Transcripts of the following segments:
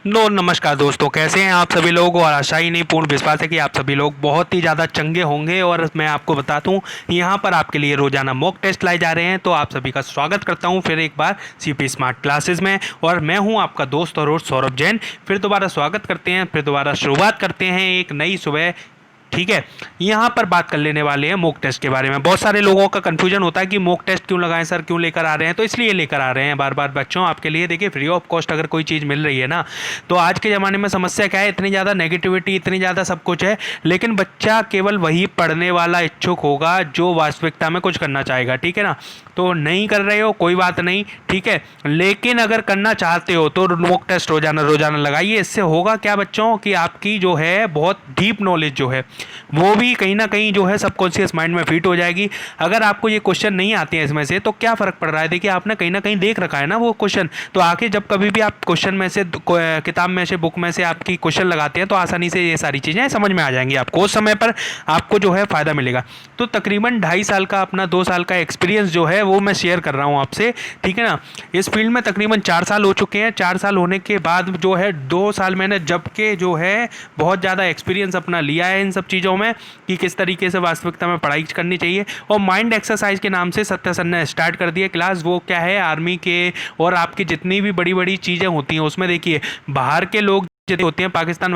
नमस्कार दोस्तों, कैसे हैं आप सभी लोग। और आशा ही नहीं पूर्ण विश्वास है कि आप सभी लोग बहुत ही ज़्यादा चंगे होंगे। और मैं आपको बताता हूँ, यहाँ पर आपके लिए रोजाना मॉक टेस्ट लाए जा रहे हैं। तो आप सभी का स्वागत करता हूँ फिर एक बार सीपी स्मार्ट क्लासेस में। और मैं हूँ आपका दोस्त और होस्ट सौरभ जैन। फिर दोबारा स्वागत करते हैं, फिर दोबारा शुरुआत करते हैं एक नई सुबह। ठीक है, यहाँ पर बात कर लेने वाले हैं मॉक टेस्ट के बारे में। बहुत सारे लोगों का कंफ्यूजन होता है कि मॉक टेस्ट क्यों लगाएं सर, क्यों लेकर आ रहे हैं। तो इसलिए लेकर आ रहे हैं बार बार बच्चों आपके लिए। देखिए, फ्री ऑफ कॉस्ट अगर कोई चीज़ मिल रही है ना, तो आज के ज़माने में समस्या क्या है, इतनी ज़्यादा नेगेटिविटी, इतनी ज़्यादा सब कुछ है, लेकिन बच्चा केवल वही पढ़ने वाला इच्छुक होगा जो वास्तविकता में कुछ करना चाहेगा। ठीक है ना, तो नहीं कर रहे हो कोई बात नहीं, ठीक है, लेकिन अगर करना चाहते हो तो मॉक टेस्ट रोजाना रोजाना लगाइए। इससे होगा क्या बच्चों कि आपकी जो है बहुत डीप नॉलेज जो है वो भी कहीं ना कहीं जो है सबकॉन्शियस माइंड में फिट हो जाएगी। अगर आपको ये क्वेश्चन नहीं आते हैं इसमें से तो क्या फ़र्क पड़ रहा है। देखिए, आपने कहीं ना कहीं देख रखा है ना वो क्वेश्चन, तो आके जब कभी भी आप क्वेश्चन में से, किताब में से, बुक में से आपकी क्वेश्चन लगाते हैं तो आसानी से ये सारी चीज़ें समझ में आ जाएंगी आपको। उस समय पर आपको जो है फ़ायदा मिलेगा। तो तकरीबन 2.5 साल का अपना 2 साल का एक्सपीरियंस जो है वो मैं शेयर कर रहा हूँ आपसे। ठीक है ना, इस फील्ड में तकरीबन 4 साल हो चुके हैं। 4 साल होने के बाद जो है 2 साल मैंने जबकि जो है बहुत ज़्यादा एक्सपीरियंस अपना लिया है इन सब चीज़ों में कि किस तरीके से वास्तविकता में पढ़ाई करनी चाहिए। और माइंड एक्सरसाइज के नाम से सत्य सर ने स्टार्ट कर दिया क्लास। वो क्या है, आर्मी के और आपकी जितनी भी बड़ी बड़ी चीज़ें होती हैं उसमें देखिए बाहर के लोग जो होते हैं, पाकिस्तान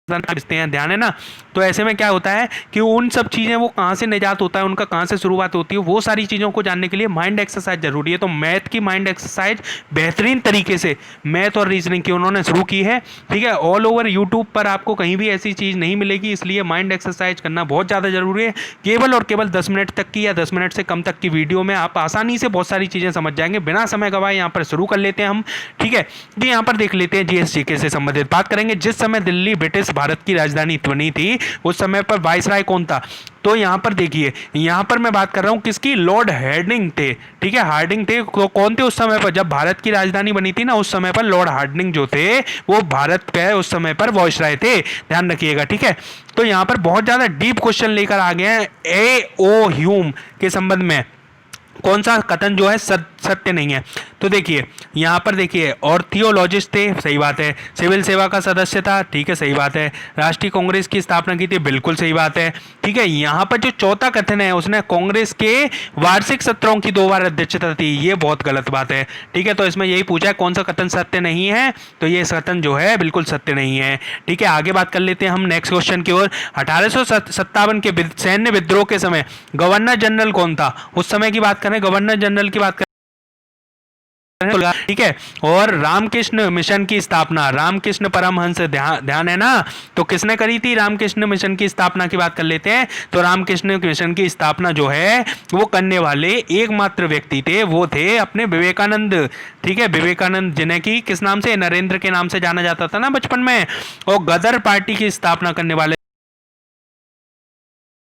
भेजते हैं, ध्यान है ना। तो ऐसे में क्या होता है कि उन सब चीज़ें वो कहाँ से निजात होता है, उनका कहाँ से शुरुआत होती है, वो सारी चीज़ों को जानने के लिए माइंड एक्सरसाइज जरूरी है। तो मैथ की माइंड एक्सरसाइज बेहतरीन तरीके से मैथ और रीजनिंग की उन्होंने शुरू की है। ठीक है, ऑल ओवर यूट्यूब पर आपको कहीं भी ऐसी चीज़ नहीं मिलेगी, इसलिए माइंड एक्सरसाइज करना बहुत ज़्यादा जरूरी है। केवल और केवल 10 मिनट तक की या 10 मिनट से कम तक की वीडियो में आप आसानी से बहुत सारी चीज़ें समझ जाएंगे। बिना समय गवाए यहाँ पर शुरू कर लेते हैं हम। ठीक है जी, यहाँ पर देख लेते हैं जीएसजीके से संबंधित बात करेंगे। जिस समय दिल्ली ब्रिटिश भारत की राजधानी बनी थी उस समय पर वायसराय कौन था। तो यहां पर देखिए, यहां पर मैं बात कर रहा हूं किसकी, लॉर्ड हार्डिंग थे। ठीक है, हार्डिंग थे। तो कौन थे उस समय पर जब भारत की राजधानी बनी थी ना, उस समय पर लॉर्ड हार्डिंग जो थे वो भारत के उस समय पर वायसराय थे, ध्यान रखिएगा। ठीक है, तो यहां पर बहुत ज्यादा डीप क्वेश्चन लेकर आ गए हैं ए ओ ह्यूम के संबंध में। कौन सा कथन जो है सत्य नहीं है। तो देखिए, यहाँ पर देखिए, और थियोलॉजिस्ट थे, सही बात है। सिविल सेवा का सदस्य था, ठीक है, सही बात है। राष्ट्रीय कांग्रेस की स्थापना की थी, बिल्कुल सही बात है। ठीक है, यहाँ पर जो चौथा कथन है, उसने कांग्रेस के वार्षिक सत्रों की 2 बार अध्यक्षता थी, ये बहुत गलत बात है। ठीक है, तो इसमें यही पूछा है कौन सा कथन सत्य नहीं है, तो ये कथन जो है बिल्कुल सत्य नहीं है। ठीक है, आगे बात कर लेते हैं हम नेक्स्ट क्वेश्चन की ओर। 1857 के सैन्य विद्रोह के समय गवर्नर जनरल कौन था। उस समय की बात करें, गवर्नर जनरल की बात करें, ठीक है। और रामकृष्ण मिशन की स्थापना, रामकृष्ण परमहंस, ध्यान है ना, तो किसने करी थी रामकृष्ण मिशन की स्थापना की बात कर लेते हैं। तो रामकृष्ण मिशन की स्थापना जो है वो करने वाले एकमात्र व्यक्ति थे, वो थे अपने विवेकानंद। ठीक है, विवेकानंद जिन्हें की किस नाम से, नरेंद्र के नाम से जाना जाता था ना बचपन में। और गदर पार्टी की स्थापना करने वाले,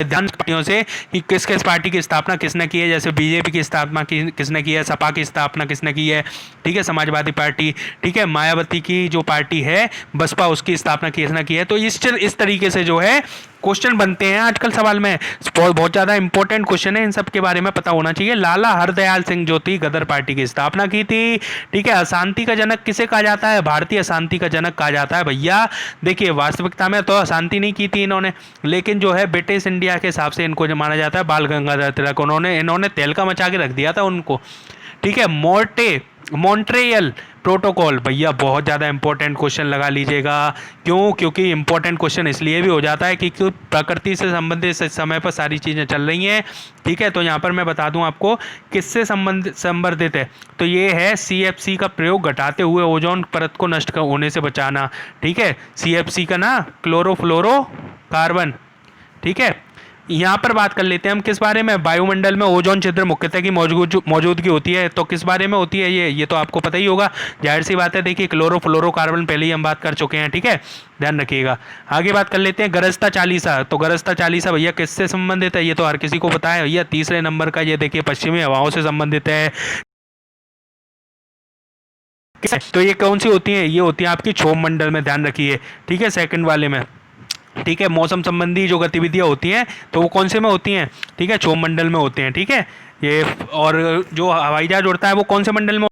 ध्यान पार्टियों से कि किस किस पार्टी की स्थापना किसने की है, जैसे बीजेपी की स्थापना किसने की है, सपा की स्थापना किसने की है, ठीक है, समाजवादी पार्टी, ठीक है, मायावती की जो पार्टी है बसपा, उसकी स्थापना किसने की है। तो इस तरीके से जो है क्वेश्चन बनते हैं आजकल सवाल में। बहुत ज़्यादा इंपॉर्टेंट क्वेश्चन है, इन सब के बारे में पता होना चाहिए। लाला हरदयाल सिंह जो थी गदर पार्टी की स्थापना की थी। ठीक है, अशांति का जनक किसे कहा जाता है, भारतीय अशांति का जनक कहा जाता है। भैया देखिए, वास्तविकता में तो अशांति नहीं की थी इन्होंने, लेकिन जो है ब्रिटिश इंडिया के हिसाब से इनको जो माना जाता है बाल गंगाधर तिलक, इन्होंने तहलका मचा के रख दिया था उनको। ठीक है, मॉन्ट्रियल प्रोटोकॉल, भैया बहुत ज़्यादा इंपॉर्टेंट क्वेश्चन लगा लीजिएगा। क्यों, क्योंकि इंपॉर्टेंट क्वेश्चन इसलिए भी हो जाता है कि प्रकृति से संबंधित इस समय पर सारी चीज़ें चल रही हैं। ठीक है, तो यहाँ पर मैं बता दूं आपको किससे संबंधित है। तो ये है CFC का प्रयोग घटाते हुए ओजोन परत को नष्ट होने से बचाना। ठीक है, CFC का ना, क्लोरोफ्लोरो कार्बन। ठीक है, यहाँ पर बात कर लेते हैं हम किस बारे में, वायुमंडल में ओजोन छिद्र मुख्यतः की मौजूदगी होती है। तो किस बारे में होती है ये तो आपको पता ही होगा, जाहिर सी बात है। देखिए, क्लोरोफ्लोरोकार्बन पहले ही हम बात कर चुके हैं। ठीक है, ध्यान रखिएगा। आगे बात कर लेते हैं गरजता चालीसा। तो गरजता चालीसा भैया किससे संबंधित है, ये तो हर किसी को पता है भैया। तीसरे नंबर का ये देखिए पश्चिमी हवाओं से संबंधित है। तो ये कौन सी होती है, ये होती है आपकी क्षोभ मंडल में, ध्यान रखिए। ठीक है, सेकंड वाले में। ठीक है, मौसम संबंधी जो गतिविधियां होती हैं तो वो कौन से में होती हैं, ठीक है, क्षोभ मंडल में होते हैं। ठीक है, ये और जो हवाई जहाज उड़ता है वो कौन से मंडल में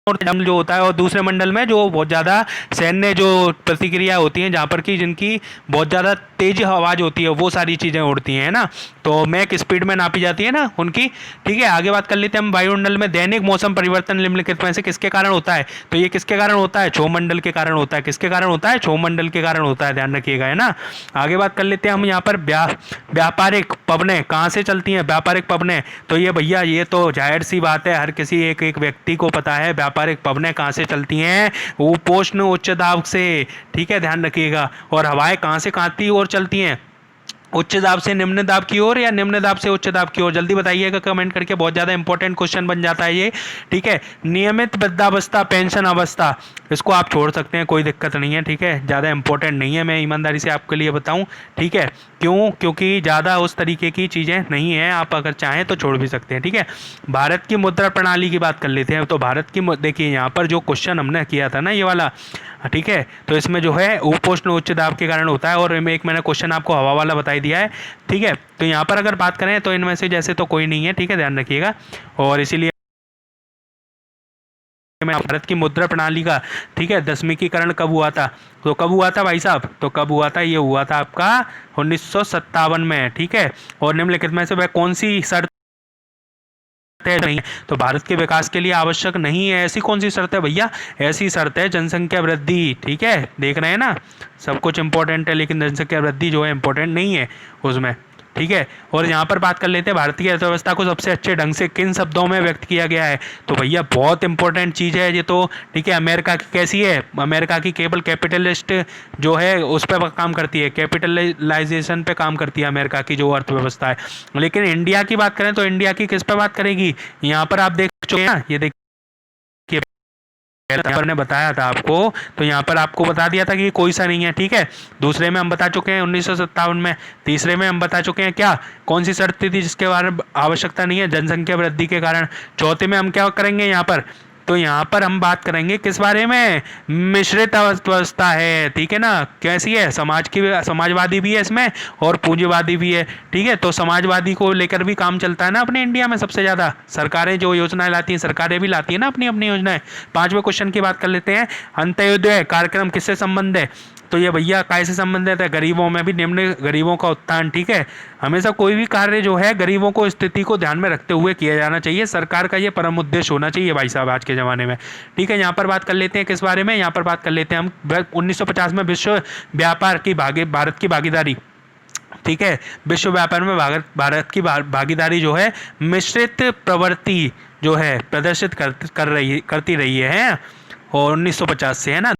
मंडल जो होता है, और दूसरे मंडल में जो बहुत ज़्यादा सैन्य जो प्रतिक्रिया होती हैं, जहाँ पर कि जिनकी बहुत ज़्यादा तेज आवाज़ होती है, वो सारी चीज़ें उड़ती हैं, है ना। तो मैक स्पीड में नापी जाती है ना उनकी। ठीक है, आगे बात कर लेते हैं हम। वायुमंडल में दैनिक मौसम परिवर्तन निम्नलिखित में से किसके कारण होता है? तो ये किसके कारण होता है? क्षोभमंडल के कारण होता है। किसके कारण होता है? क्षोभमंडल के कारण होता है, ध्यान रखिएगा, है ना। आगे बात कर लेते हैं हम यहाँ पर व्यापारिक पवनें कहाँ से चलती हैं? व्यापारिक पवनें, तो ये भैया ये तो जाहिर सी बात है, हर किसी एक एक व्यक्ति को पता है व्यापारिक पवनें कहाँ से चलती हैं, उपोष्ण उच्च दाब से। ठीक है, ध्यान रखिएगा। और हवाएं कहाँ से कहाँ की ओर चलती हैं? उच्च दाब से निम्न दाब की ओर, या निम्न दाब से उच्च दाब की ओर? जल्दी बताइएगा कमेंट करके, बहुत ज़्यादा इंपॉर्टेंट क्वेश्चन बन जाता है ये। ठीक है, नियमित वृद्धावस्था पेंशन अवस्था, इसको आप छोड़ सकते हैं, कोई दिक्कत नहीं है। ठीक है, ज़्यादा इंपॉर्टेंट नहीं है, मैं ईमानदारी से आपके लिए बताऊं। ठीक है, क्यों? क्योंकि ज़्यादा उस तरीके की चीज़ें नहीं हैं, आप अगर चाहें तो छोड़ भी सकते हैं। ठीक है, भारत की मुद्रा प्रणाली की बात कर लेते हैं। तो भारत की देखिए यहाँ पर जो क्वेश्चन हमने किया था ना ये वाला, ठीक है, तो इसमें जो है उपोष्ण उच्च दाब के कारण होता है, और एक मैंने क्वेश्चन आपको हवा वाला बताई दिया है। ठीक है, तो यहाँ पर अगर बात करें तो इनमें से जैसे तो कोई नहीं है। ठीक है, ध्यान रखिएगा। और इसीलिए मैं भारत की मुद्रा प्रणाली का, ठीक है, दसवीं कब हुआ था? तो कब हुआ था भाई साहब? तो कब हुआ था? ये हुआ था आपका 1957 में। ठीक है, और निम्नलिखित में से वह कौन सी शर्त नहीं? तो भारत के विकास के लिए आवश्यक नहीं है, ऐसी कौन सी शर्त है भैया? ऐसी शर्त है जनसंख्या वृद्धि। ठीक है, देख रहे हैं ना, सब कुछ इंपॉर्टेंट है, लेकिन जनसंख्या वृद्धि जो है इंपॉर्टेंट नहीं है उसमें। ठीक है, और यहाँ पर बात कर लेते हैं भारतीय अर्थव्यवस्था को सबसे अच्छे ढंग से किन शब्दों में व्यक्त किया गया है? तो भैया बहुत इंपॉर्टेंट चीज़ है ये तो। ठीक है, अमेरिका की कैसी है? अमेरिका की केवल कैपिटलिस्ट जो है उस पर काम करती है, कैपिटलाइजेशन पे काम करती है अमेरिका की जो अर्थव्यवस्था है। लेकिन इंडिया की बात करें तो इंडिया की किस पे बात करेगी? यहाँ पर आप देख चुके हैं ना, ये देखिए यहाँ पर ने बताया था आपको, तो यहाँ पर आपको बता दिया था कि कोई सा नहीं है। ठीक है, दूसरे में हम बता चुके हैं 1957 में, तीसरे में हम बता चुके हैं क्या कौन सी शर्त थी जिसके बारे में आवश्यकता नहीं है, जनसंख्या वृद्धि के कारण। चौथे में हम क्या करेंगे यहाँ पर? तो यहाँ पर हम बात करेंगे किस बारे में? मिश्रित अवस्था है। ठीक है ना, कैसी है? समाजवादी भी है इसमें और पूंजीवादी भी है। ठीक है, तो समाजवादी को लेकर भी काम चलता है ना अपने इंडिया में सबसे ज़्यादा। सरकारें जो योजनाएं लाती हैं, सरकारें भी लाती है ना अपनी अपनी योजनाएं। पांचवें क्वेश्चन की बात कर लेते हैं। अंत्योदय कार्यक्रम किससे संबंध है? तो ये भैया कैसे संबंधित है? गरीबों में भी निम्न गरीबों का उत्थान। ठीक है, हमेशा कोई भी कार्य जो है गरीबों को स्थिति को ध्यान में रखते हुए किया जाना चाहिए, सरकार का ये परम उद्देश्य होना चाहिए भाई साहब आज के ज़माने में। ठीक है, यहाँ पर बात कर लेते हैं किस बारे में? यहाँ पर बात कर लेते हैं हम 1950 में विश्व व्यापार की भारत की भागीदारी। ठीक है, विश्व व्यापार में भारत की भागीदारी जो है मिश्रित प्रवृत्ति जो है प्रदर्शित करती रही है, और 1950 से, है ना।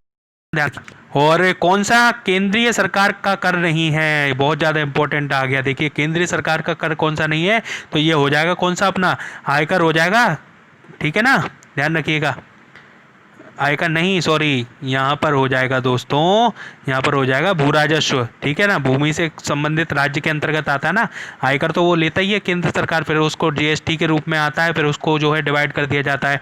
और कौन सा केंद्रीय सरकार का कर नहीं है? बहुत ज़्यादा इंपॉर्टेंट आ गया। देखिए केंद्रीय सरकार का कर कौन सा नहीं है? तो ये हो जाएगा कौन सा? अपना आयकर हो जाएगा। ठीक है ना, ध्यान रखिएगा। आयकर नहीं, सॉरी, यहाँ पर हो जाएगा दोस्तों, यहाँ पर हो जाएगा भू राजस्व। ठीक है ना, भूमि से संबंधित राज्य के अंतर्गत आता है ना आयकर, तो वो लेता ही है केंद्र सरकार, फिर उसको जीएसटी के रूप में आता है, फिर उसको जो है डिवाइड कर दिया जाता है।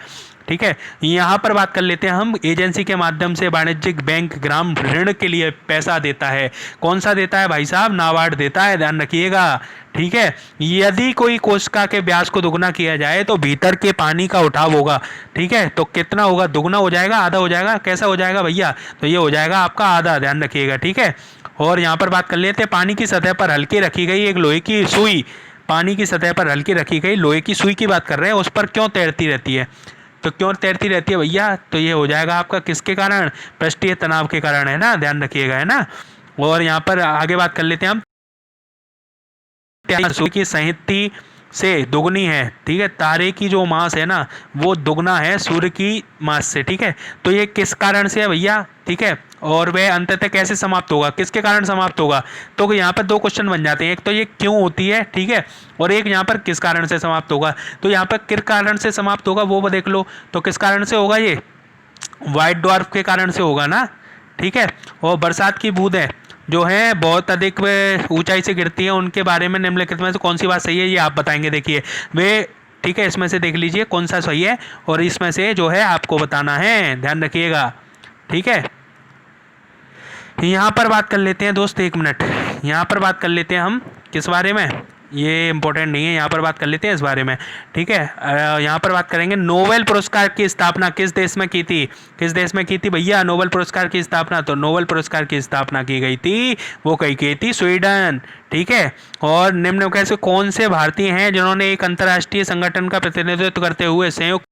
ठीक है, यहाँ पर बात कर लेते हैं हम। एजेंसी के माध्यम से वाणिज्यिक बैंक ग्राम ऋण के लिए पैसा देता है। कौन सा देता है भाई साहब? नाबार्ड देता है, ध्यान रखिएगा। ठीक है, यदि कोई कोशिका के ब्याज को दुगना किया जाए तो भीतर के पानी का उठाव होगा। ठीक है, तो कितना होगा? दुगना हो जाएगा, आधा हो जाएगा? कैसा हो जाएगा भैया? तो ये हो जाएगा आपका आधा, ध्यान रखिएगा। ठीक है, और यहाँ पर बात कर लेते हैं पानी की सतह पर हल्की रखी गई एक लोहे की सुई। पानी की सतह पर हल्की रखी गई लोहे की सुई की बात कर रहे हैं, उस पर क्यों तैरती रहती है? तो क्यों तैरती रहती है भैया? तो ये हो जाएगा आपका किसके कारण? पृष्ठीय तनाव के कारण, है ना, ध्यान रखिएगा, है ना। और यहाँ पर आगे बात कर लेते हैं हम। सूर्य की संहति से दुगनी है। ठीक है, तारे की जो मास है ना वो दुगना है सूर्य की मास से। ठीक है, तो ये किस कारण से है भैया? ठीक है, और वह अंततः कैसे समाप्त होगा? किसके कारण समाप्त होगा? तो यहाँ पर दो क्वेश्चन बन जाते हैं, एक तो ये क्यों होती है, ठीक है, और एक यहाँ पर किस कारण से समाप्त होगा। तो यहाँ पर किस कारण से समाप्त होगा वो देख लो, तो किस कारण से होगा? ये व्हाइट ड्वार्फ के कारण से होगा ना। ठीक है, और बरसात की बूंदें जो है बहुत अधिक ऊंचाई से गिरती है, उनके बारे में निम्नलिखित में से कौन सी बात सही है ये आप बताएंगे। देखिए वे, ठीक है, इसमें से देख लीजिए कौन सा सही है, और इसमें से जो है आपको बताना है, ध्यान रखिएगा। ठीक है, यहाँ पर बात कर लेते हैं दोस्त, एक मिनट, यहाँ पर बात कर लेते हैं हम किस बारे में? ये इंपॉर्टेंट नहीं है, यहाँ पर बात कर लेते हैं इस बारे में। ठीक है, यहाँ पर बात करेंगे नोबेल पुरस्कार की स्थापना किस देश में की थी। किस देश में की थी भैया नोबेल पुरस्कार की स्थापना? तो नोबेल पुरस्कार की स्थापना की गई थी, वो कही गई थी स्वीडन। ठीक है, और निम्न में से कौन से भारतीय हैं जिन्होंने एक अंतर्राष्ट्रीय संगठन का प्रतिनिधित्व करते हुए संयुक्त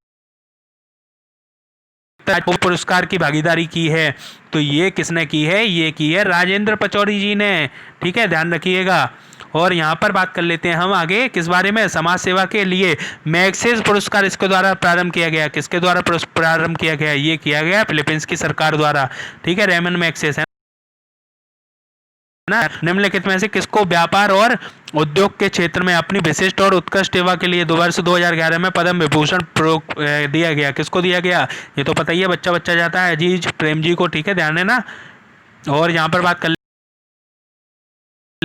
पुरस्कार की भागीदारी की है? तो ये किसने की है? ये की है राजेंद्र पचौरी जी ने। ठीक है, ध्यान रखिएगा। और यहाँ पर बात कर लेते हैं हम आगे किस बारे में, समाज सेवा के लिए मैग्सेस पुरस्कार इसके द्वारा प्रारंभ किया गया। किसके द्वारा प्रारंभ किया गया? ये किया गया फिलीपींस की सरकार द्वारा। ठीक है, रेमन मैग्सेस है ना। निम्नलिखित में से किसको व्यापार और उद्योग के क्षेत्र में अपनी विशिष्ट और उत्कृष्ट सेवा के लिए वर्ष 2011 में पद्म विभूषण दिया गया? किसको दिया गया? ये तो पता ही है, बच्चा बच्चा जाता है अजीज प्रेम जी को। ठीक है, ध्यान है ना। और यहाँ पर बात कर लेते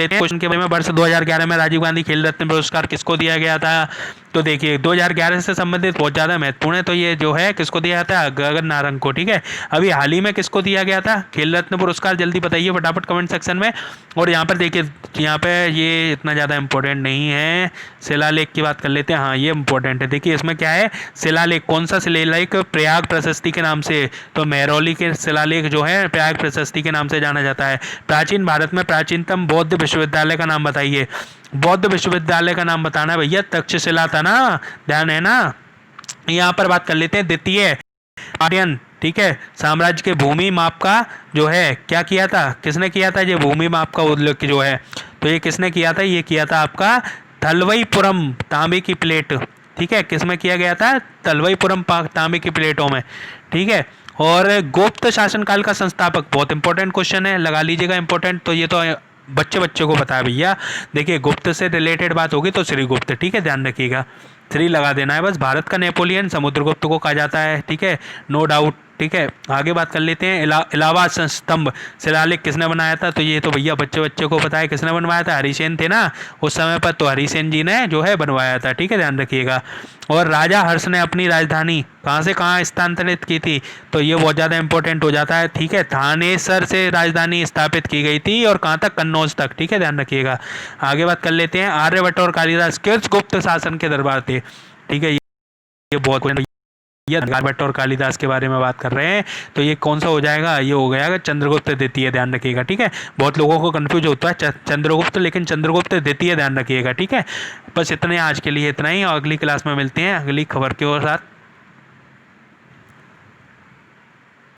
हैं क्वेश्चन के बारे में, वर्ष 2011 में राजीव गांधी खेल रत्न पुरस्कार किसको दिया गया था? तो देखिए 2011 से संबंधित बहुत ज़्यादा महत्वपूर्ण है, तो ये जो है किसको दिया था? गगन नारंग को। ठीक है, अभी हाल ही में किसको दिया गया था खेल रत्न पुरस्कार? जल्दी बताइए फटाफट कमेंट सेक्शन में। और यहाँ पर देखिए, यहाँ पे ये इतना ज़्यादा इंपॉर्टेंट नहीं है, शिलालेख की बात कर लेते हैं। हाँ, ये इंपॉर्टेंट है। देखिए इसमें क्या है, शिलालेख कौन सा शिलालेख? प्रयाग प्रशस्ति के नाम से। तो महरौली के शिलालेख जो है प्रयाग प्रशस्ति के नाम से जाना जाता है। प्राचीन भारत में प्राचीनतम बौद्ध विश्वविद्यालय का नाम बताइए। बौद्ध विश्वविद्यालय का नाम बताना है भैया, तक्षशिला था ना, ध्यान है ना। यहाँ पर बात कर लेते हैं द्वितीय आर्यन। ठीक है, साम्राज्य के भूमि माप का जो है क्या किया था? किसने किया था ये भूमि माप का उल्लेख जो है? तो ये किसने किया था? ये किया था आपका थलवईपुरम तांबे की प्लेट। ठीक है, किसमें किया गया था? थलवईपुरम तांबे की प्लेटों में। ठीक है, और गुप्त शासनकाल का संस्थापक, बहुत इंपॉर्टेंट क्वेश्चन है, लगा लीजिएगा इंपॉर्टेंट। तो ये तो बच्चे बच्चे को पता है भैया। देखिए गुप्त से रिलेटेड बात होगी तो श्रीगुप्त। ठीक है, ध्यान रखिएगा, श्री लगा देना है बस। भारत का नेपोलियन समुद्रगुप्त को कहा जाता है। ठीक है, नो डाउट। ठीक है, आगे बात कर लेते हैं। इलाहाबाद स्तंभ शिलालेख किसने बनाया था? तो ये तो भैया बच्चे बच्चे को पता है किसने बनवाया था, हरिसेन थे ना उस समय पर, तो हरिसेन जी ने जो है बनवाया था। ठीक है, ध्यान रखिएगा। और राजा हर्ष ने अपनी राजधानी कहाँ से कहाँ स्थानांतरित की थी? तो ये बहुत ज़्यादा इंपॉर्टेंट हो जाता है। ठीक है, थानेसर से राजधानी स्थापित की गई थी, और कहाँ तक? कन्नौज तक। ठीक है, ध्यान रखिएगा। आगे बात कर लेते हैं, आर्यभट्ट और कालिदास किस गुप्त शासन के दरबार थे? ठीक है, ये बहुत आर्यभट्ट और कालिदास के बारे में बात कर रहे हैं, तो ये कौन सा हो जाएगा? ये हो गया चंद्रगुप्त द्वितीय, ध्यान रखिएगा। ठीक है, बहुत लोगों को कंफ्यूज होता है चंद्रगुप्त, लेकिन चंद्रगुप्त द्वितीय ध्यान रखिएगा। ठीक है, बस इतने आज के लिए इतना ही, और अगली क्लास में मिलते हैं अगली खबर के साथ।